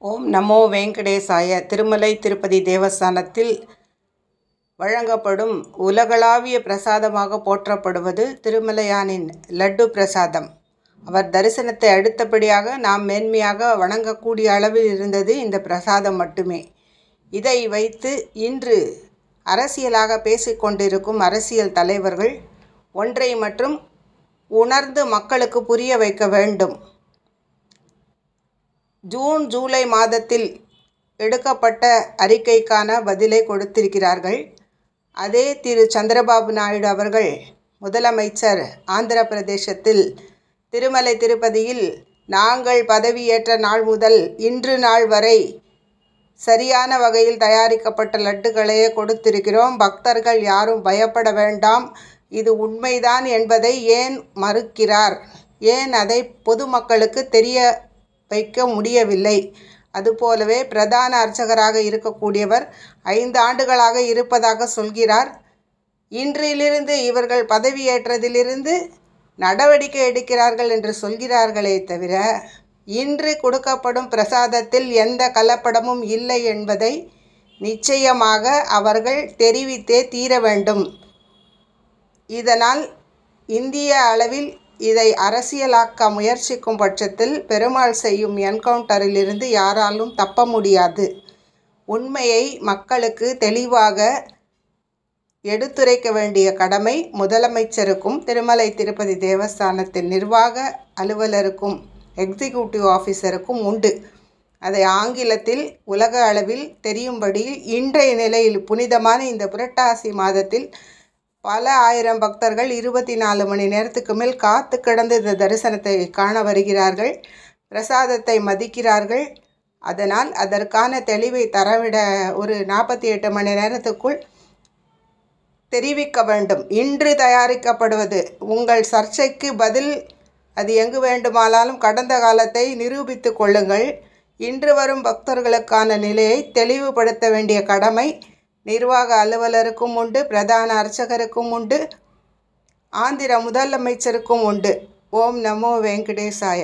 ஓம் நமோ வெங்கடேசாய. திருமலை திருப்பதி தேவஸ்தானத்தில் வழங்கப்படும் உலகளாவிய பிரசாதமாக போற்றப்படுவது திருமலையானின் லட்டு பிரசாதம். அவர் தரிசனத்தை அடுத்தபடியாக நாம் மேன்மையாக வணங்கக்கூடிய அளவில் இருந்தது இந்த பிரசாதம் மட்டுமே. இதை வைத்து இன்று அரசியலாக பேசிக்கொண்டிருக்கும் அரசியல் தலைவர்கள் ஒன்றை மற்றும் உணர்ந்து மக்களுக்கு புரிய வைக்க வேண்டும். ஜூன் ஜூலை மாதத்தில் எடுக்கப்பட்ட அறிக்கைக்கான பதிலை கொடுத்திருக்கிறார்கள். அதே திரு சந்திரபாபு நாயுடு அவர்கள் முதலமைச்சர் ஆந்திர பிரதேசத்தில் திருமலை திருப்பதியில் நாங்கள் பதவியேற்ற நாள் முதல் இன்று நாள் வரை சரியான வகையில் தயாரிக்கப்பட்ட லட்டுகளையே கொடுத்திருக்கிறோம், பக்தர்கள் யாரும் பயப்பட வேண்டாம், இது உண்மைதான் என்பதை ஏன் மறுக்கிறார்? ஏன் அதை பொதுமக்களுக்கு தெரிய வைக்க முடியவில்லை? அதுபோலவே பிரதான அர்ச்சகராக இருக்கக்கூடியவர் 5 ஆண்டுகளாக இருப்பதாக சொல்கிறார். இன்றிலிருந்து இவர்கள் பதவியேற்றதிலிருந்து நடவடிக்கை எடுக்கிறார்கள் என்று சொல்கிறார்களே தவிர இன்று கொடுக்கப்படும் பிரசாதத்தில் எந்த கலப்படமும் இல்லை என்பதை நிச்சயமாக அவர்கள் தெரிவித்தே தீர வேண்டும். இதனால் இந்திய அளவில் இதை அரசியலாக்க முயற்சிக்கும் பட்சத்தில் பெருமாள் செய்யும் என்கவுண்டரிலிருந்து யாராலும் தப்ப முடியாது. உண்மையை மக்களுக்கு தெளிவாக எடுத்துரைக்க வேண்டிய கடமை முதலமைச்சருக்கும் திருமலை திருப்பதி தேவஸ்தானத்தின் நிர்வாக அலுவலருக்கும் எக்ஸிக்யூட்டிவ் ஆஃபீஸருக்கும் உண்டு. அதை ஆங்கிலத்தில் உலக அளவில் தெரியும்படி இன்றைய நிலையில் புனிதமான இந்த புரட்டாசி மாதத்தில் பல ஆயிரம் பக்தர்கள் 24 மணி நேரத்துக்கு மேல் காத்து கிடந்து இந்த தரிசனத்தை காண வருகிறார்கள், பிரசாதத்தை மதிக்கிறார்கள். அதனால் அதற்கான தெளிவை தரவிட ஒரு 48 மணி நேரத்துக்குள் தெரிவிக்க வேண்டும். இன்று தயாரிக்கப்படுவது உங்கள் சர்ச்சைக்கு பதில். அது எங்கு வேண்டுமானாலும் கடந்த காலத்தை நிரூபித்து கொள்ளுங்கள். இன்று வரும் பக்தர்களுக்கான நிலையை தெளிவுபடுத்த வேண்டிய கடமை நிர்வாக அலுவலருக்கும் உண்டு, பிரதான அர்ச்சகருக்கும் உண்டு, ஆந்திர முதலமைச்சருக்கும் உண்டு. ஓம் நமோ வெங்கடேசாய.